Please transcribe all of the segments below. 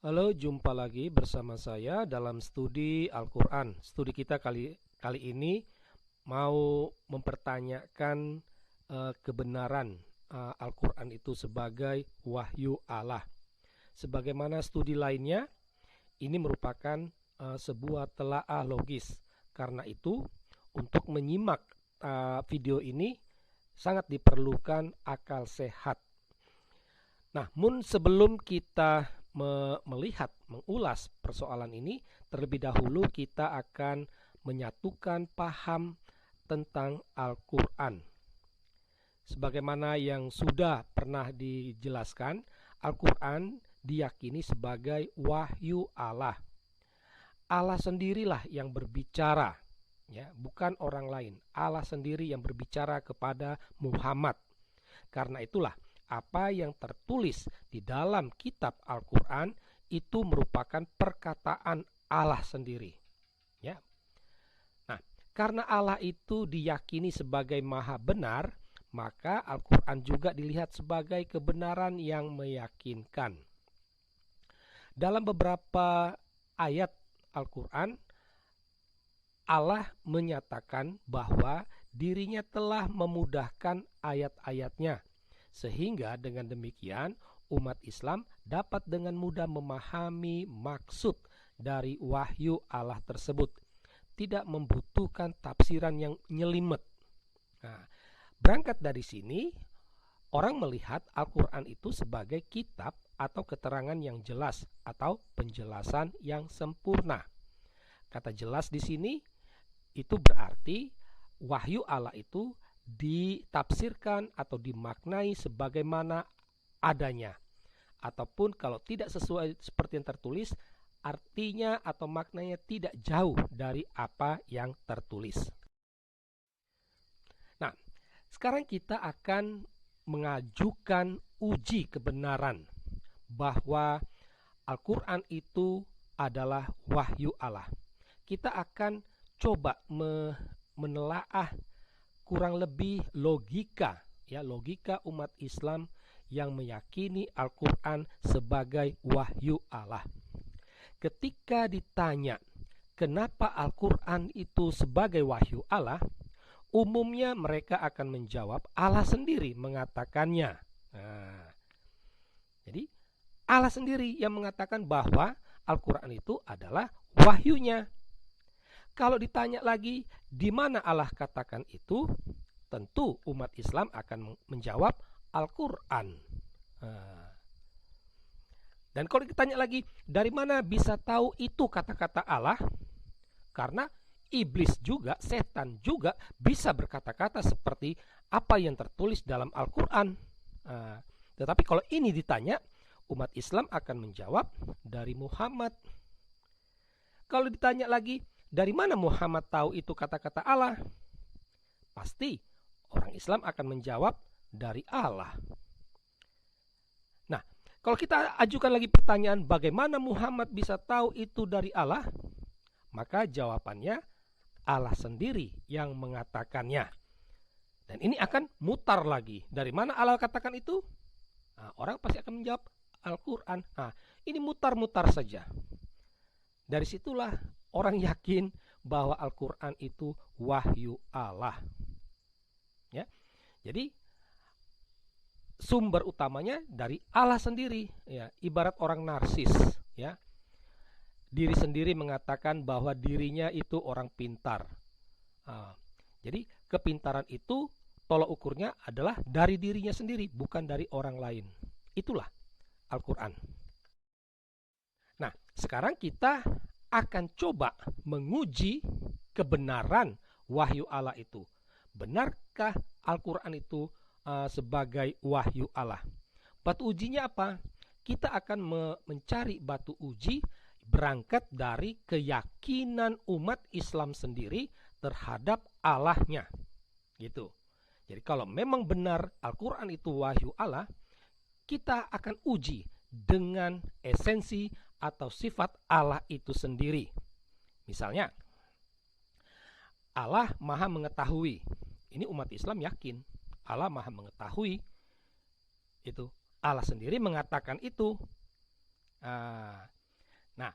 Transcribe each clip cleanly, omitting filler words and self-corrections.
Halo, jumpa lagi bersama saya dalam studi Al-Quran. Studi kita kali ini mau mempertanyakan kebenaran Al-Quran itu sebagai wahyu Allah. Sebagaimana studi lainnya, ini merupakan sebuah telaah logis. Karena itu, untuk menyimak video ini sangat diperlukan akal sehat. Namun sebelum kita mengulas persoalan ini, terlebih dahulu kita akan menyatukan paham tentang Al-Quran. Sebagaimana yang sudah pernah dijelaskan, Al-Quran diyakini sebagai wahyu Allah. Allah sendirilah yang berbicara, ya, bukan orang lain. Allah sendiri yang berbicara kepada Muhammad. Karena itulah apa yang tertulis di dalam kitab Al-Quran itu merupakan perkataan Allah sendiri. Ya. Nah, karena Allah itu diyakini sebagai maha benar, maka Al-Quran juga dilihat sebagai kebenaran yang meyakinkan. Dalam beberapa ayat Al-Quran, Allah menyatakan bahwa dirinya telah memudahkan ayat-ayatnya, sehingga dengan demikian umat Islam dapat dengan mudah memahami maksud dari wahyu Allah tersebut, tidak membutuhkan tafsiran yang nyelimet. Nah, berangkat dari sini, orang melihat Al-Quran itu sebagai kitab atau keterangan yang jelas atau penjelasan yang sempurna. Kata jelas di sini itu berarti wahyu Allah itu ditafsirkan atau dimaknai sebagaimana adanya, ataupun kalau tidak sesuai seperti yang tertulis, artinya atau maknanya tidak jauh dari apa yang tertulis. Nah, sekarang kita akan mengajukan uji kebenaran bahwa Al-Quran itu adalah wahyu Allah. Kita akan coba menelaah kurang lebih logika umat Islam yang meyakini Al-Quran sebagai wahyu Allah. Ketika ditanya kenapa Al-Quran itu sebagai wahyu Allah, umumnya mereka akan menjawab Allah sendiri mengatakannya. Nah, jadi Allah sendiri yang mengatakan bahwa Al-Quran itu adalah wahyunya. Kalau ditanya lagi, di mana Allah katakan itu? Tentu umat Islam akan menjawab Al-Quran. Dan kalau ditanya lagi, dari mana bisa tahu itu kata-kata Allah? Karena iblis juga, setan juga bisa berkata-kata seperti apa yang tertulis dalam Al-Quran. Tetapi kalau ini ditanya, umat Islam akan menjawab dari Muhammad. Kalau ditanya lagi, dari mana Muhammad tahu itu kata-kata Allah? Pasti orang Islam akan menjawab dari Allah. Nah, kalau kita ajukan lagi pertanyaan bagaimana Muhammad bisa tahu itu dari Allah, maka jawabannya Allah sendiri yang mengatakannya. Dan ini akan mutar lagi. Dari mana Allah katakan itu? Nah, orang pasti akan menjawab Al-Quran. Nah, ini mutar-mutar saja. Dari situlah orang yakin bahwa Al-Quran itu wahyu Allah. Ya, jadi sumber utamanya dari Allah sendiri. Ya, ibarat orang narsis. Ya, diri sendiri mengatakan bahwa dirinya itu orang pintar. Jadi kepintaran itu tolak ukurnya adalah dari dirinya sendiri, bukan dari orang lain. Itulah Al-Quran. Nah, sekarang kita akan coba menguji kebenaran wahyu Allah itu. Benarkah Al-Quran itu sebagai wahyu Allah? Batu ujinya apa? Kita akan mencari batu uji berangkat dari keyakinan umat Islam sendiri terhadap Allahnya. Gitu. Jadi kalau memang benar Al-Quran itu wahyu Allah, kita akan uji dengan esensi atau sifat Allah itu sendiri. Misalnya, Allah maha mengetahui. Ini umat Islam yakin Allah maha mengetahui. Itu Allah sendiri mengatakan itu. Nah,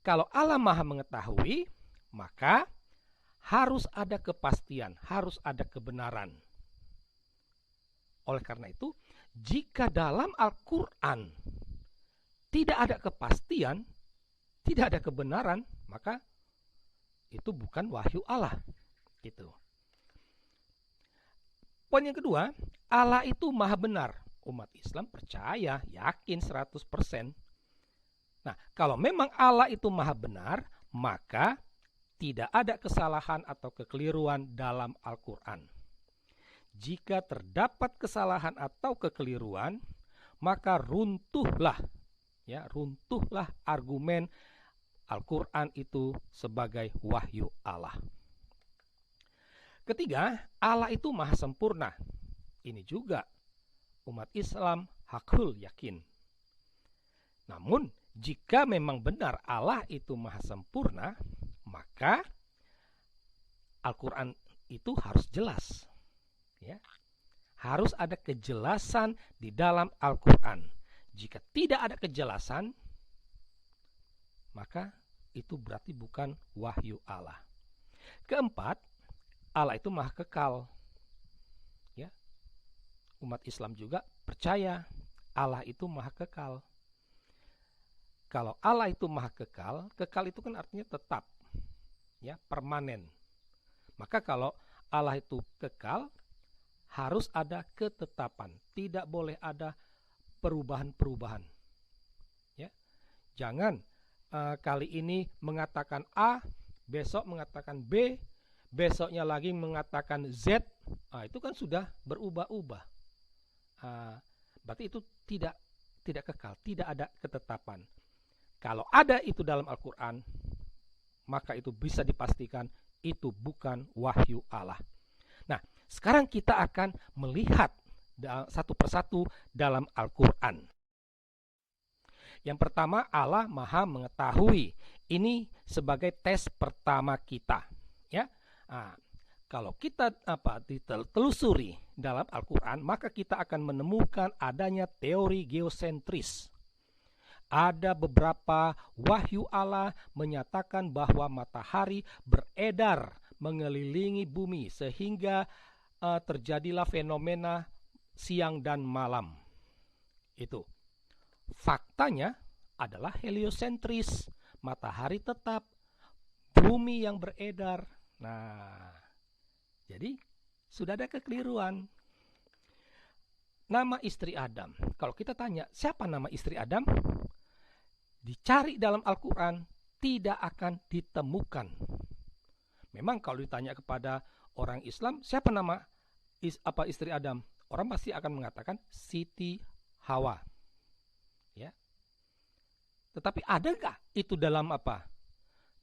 kalau Allah Maha mengetahui, maka harus ada kepastian, harus ada kebenaran. Oleh karena itu, jika dalam Al-Quran tidak ada kepastian, tidak ada kebenaran, maka itu bukan wahyu Allah. Gitu. Poin yang kedua, Allah itu maha benar. Umat Islam percaya, yakin 100%. Nah, kalau memang Allah itu maha benar, maka tidak ada kesalahan atau kekeliruan dalam Al-Quran. Jika terdapat kesalahan atau kekeliruan, maka runtuhlah argumen Al-Quran itu sebagai wahyu Allah. Ketiga, Allah itu maha sempurna. Ini juga umat Islam hakul yakin. Namun, jika memang benar Allah itu maha sempurna, maka Al-Quran itu harus jelas. Ya. Harus ada kejelasan di dalam Al-Quran. Jika tidak ada kejelasan, maka itu berarti bukan wahyu Allah. Keempat, Allah itu maha kekal. Ya. Umat Islam juga percaya Allah itu maha kekal. Kalau Allah itu maha kekal, kekal itu kan artinya tetap, ya, permanen. Maka kalau Allah itu kekal, harus ada ketetapan, tidak boleh ada perubahan-perubahan. Ya. Jangan kali ini mengatakan A, besok mengatakan B, besoknya lagi mengatakan Z. Itu kan sudah berubah-ubah. Berarti itu tidak kekal, tidak ada ketetapan. Kalau ada itu dalam Al-Quran, maka itu bisa dipastikan itu bukan wahyu Allah. Nah, sekarang kita akan melihat satu persatu dalam Al-Quran. Yang pertama, Allah maha mengetahui. Ini sebagai tes pertama kita. Ya, kalau kita ditelusuri dalam Al-Quran, maka kita akan menemukan adanya teori geosentris. Ada beberapa wahyu Allah menyatakan bahwa matahari beredar mengelilingi bumi sehingga terjadilah fenomena siang dan malam. Itu. Faktanya adalah heliosentris. Matahari tetap, bumi yang beredar. Nah, jadi sudah ada kekeliruan. Nama istri Adam. Kalau kita tanya, siapa nama istri Adam? Dicari dalam Al-Quran, tidak akan ditemukan. Memang kalau ditanya kepada orang Islam, siapa nama istri Adam? Orang pasti akan mengatakan Siti Hawa. Ya. Tetapi adakah itu dalam apa?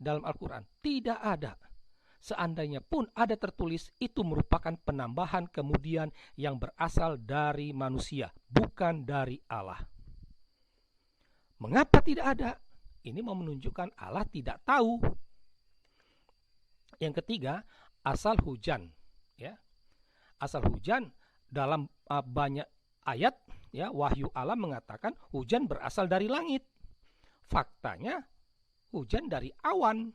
Dalam Al-Quran? Tidak ada. Seandainya pun ada tertulis, itu merupakan penambahan kemudian yang berasal dari manusia, bukan dari Allah. Mengapa tidak ada? Ini mau menunjukkan Allah tidak tahu. Yang ketiga, asal hujan. Ya. Asal hujan dalam banyak ayat, ya, wahyu Allah mengatakan hujan berasal dari langit. Faktanya hujan dari awan.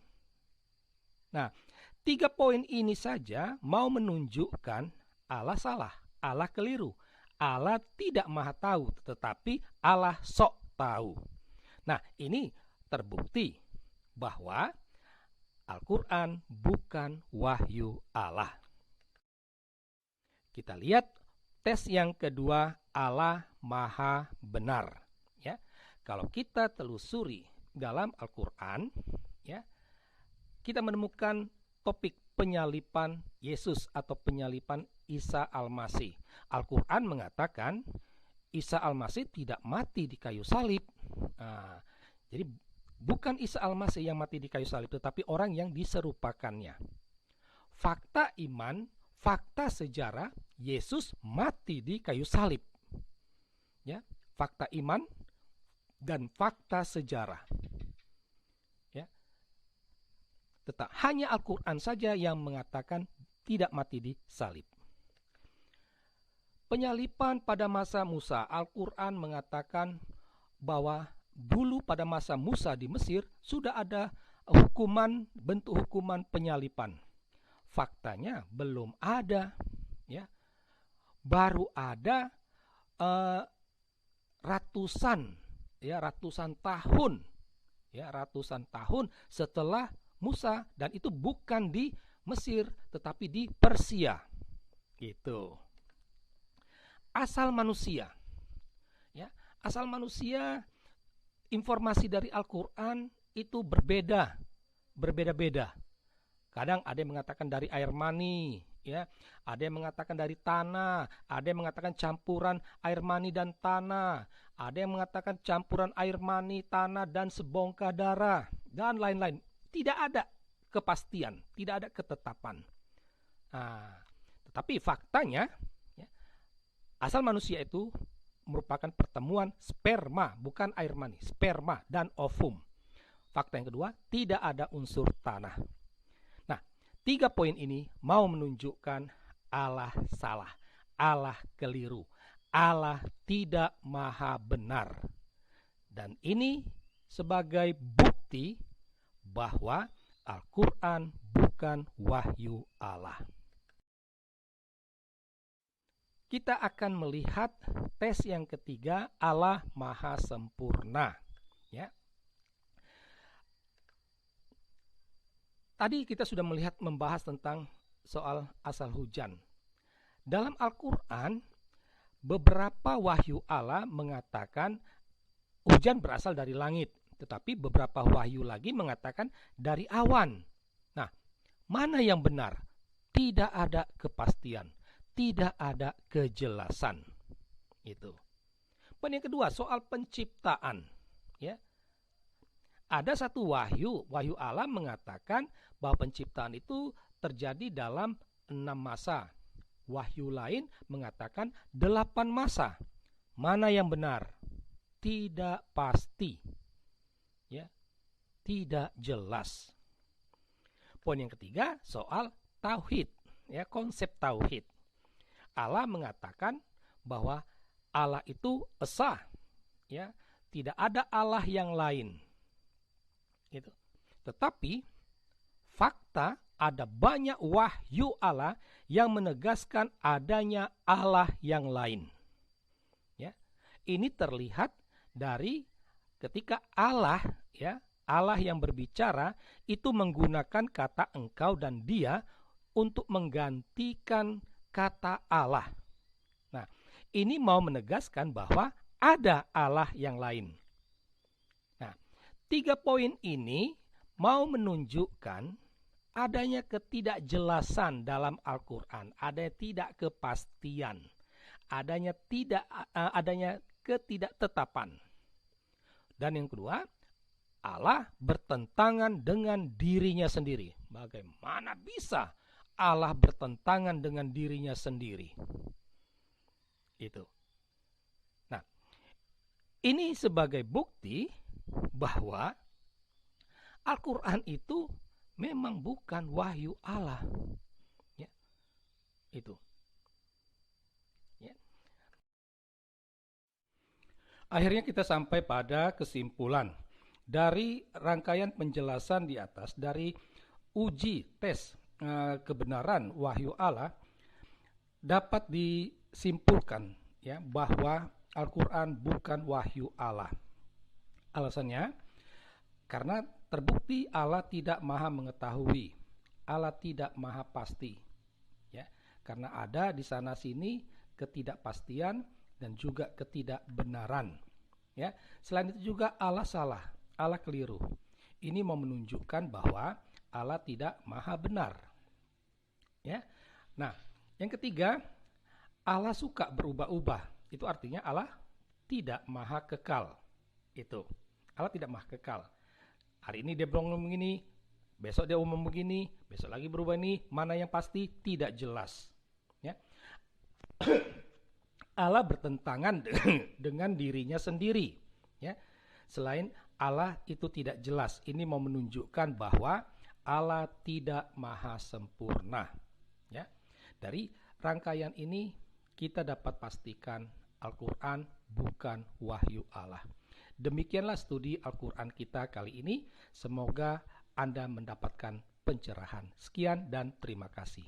Nah, 3 poin ini saja mau menunjukkan Allah salah, Allah keliru. Allah tidak maha tahu, tetapi Allah sok tahu. Nah, ini terbukti bahwa Al-Quran bukan wahyu Allah. Kita lihat tes yang kedua, Allah maha benar. Ya, kalau kita telusuri dalam Al-Quran, ya, kita menemukan topik penyalipan Yesus atau penyalipan Isa Al-Masih. Al-Quran mengatakan Isa Al-Masih tidak mati di kayu salib. Jadi bukan Isa Al-Masih yang mati di kayu salib, tetapi orang yang diserupakannya. Fakta iman, fakta sejarah, Yesus mati di kayu salib. Ya, fakta iman dan fakta sejarah. Ya. Tetap hanya Al-Quran saja yang mengatakan tidak mati di salib. Penyalipan pada masa Musa, Al-Quran mengatakan bahwa dulu pada masa Musa di Mesir sudah ada bentuk hukuman penyalipan. Faktanya belum ada, ya. Baru ada ratusan tahun setelah Musa, dan itu bukan di Mesir tetapi di Persia. Gitu. Asal manusia. Ya, asal manusia, informasi dari Al-Qur'an itu berbeda-beda. Kadang ada yang mengatakan dari air mani, ya. Ada yang mengatakan dari tanah, ada yang mengatakan campuran air mani dan tanah, ada yang mengatakan campuran air mani, tanah dan sebongkah darah, dan lain-lain. Tidak ada kepastian, tidak ada ketetapan. Nah, tetapi faktanya, ya, asal manusia itu merupakan pertemuan sperma, bukan air mani, sperma dan ovum. Fakta yang kedua, tidak ada unsur tanah. Nah, 3 poin ini mau menunjukkan Allah salah, Allah keliru, Allah tidak maha benar. Dan ini sebagai bukti bahwa Al-Quran bukan wahyu Allah. Kita akan melihat tes yang ketiga, Allah maha sempurna. Ya. Tadi kita sudah membahas tentang soal asal hujan. Dalam Al-Quran, beberapa wahyu Allah mengatakan hujan berasal dari langit, tetapi beberapa wahyu lagi mengatakan dari awan. Nah, mana yang benar? Tidak ada kepastian, tidak ada kejelasan. Itu. Poin yang kedua, soal penciptaan. Ya. Ada satu wahyu Allah mengatakan bahwa penciptaan itu terjadi dalam 6 masa. Wahyu lain mengatakan 8 masa. Mana yang benar? Tidak pasti. Ya, tidak jelas. Poin yang ketiga soal tauhid, ya, konsep tauhid. Allah mengatakan bahwa Allah itu esa, ya, tidak ada Allah yang lain. Gitu. Tetapi fakta, ada banyak wahyu Allah yang menegaskan adanya Allah yang lain. Ya, ini terlihat dari ketika Allah, ya, Allah yang berbicara itu menggunakan kata engkau dan dia untuk menggantikan kata Allah. Nah, ini mau menegaskan bahwa ada Allah yang lain. Nah, 3 poin ini mau menunjukkan adanya ketidakjelasan dalam Al-Quran, ada tidak kepastian, adanya ketidaktetapan. Dan yang kedua, Allah bertentangan dengan dirinya sendiri. Bagaimana bisa Allah bertentangan dengan dirinya sendiri? Itu. Nah, ini sebagai bukti bahwa Al-Quran itu memang bukan wahyu Allah. Ya. Itu. Ya. Akhirnya kita sampai pada kesimpulan dari rangkaian penjelasan di atas, dari uji tes kebenaran wahyu Allah, dapat disimpulkan, ya, bahwa Al-Quran bukan wahyu Allah. Alasannya karena terbukti Allah tidak maha mengetahui, Allah tidak maha pasti, ya, karena ada di sana sini ketidakpastian dan juga ketidakbenaran. Ya, selain itu juga Allah salah, Allah keliru. Ini mau menunjukkan bahwa Allah tidak maha benar. Ya, nah, yang ketiga, Allah suka berubah-ubah. Itu artinya Allah tidak maha kekal. Itu, Allah tidak maha kekal. Hari ini dia ngomong begini, besok dia ngomong begini, besok lagi berubah ini, mana yang pasti tidak jelas. Ya. Allah bertentangan dengan dirinya sendiri. Ya. Selain Allah itu tidak jelas, ini mau menunjukkan bahwa Allah tidak maha sempurna. Ya. Dari rangkaian ini kita dapat pastikan Al-Quran bukan wahyu Allah. Demikianlah studi Al-Quran kita kali ini. Semoga Anda mendapatkan pencerahan. Sekian dan terima kasih.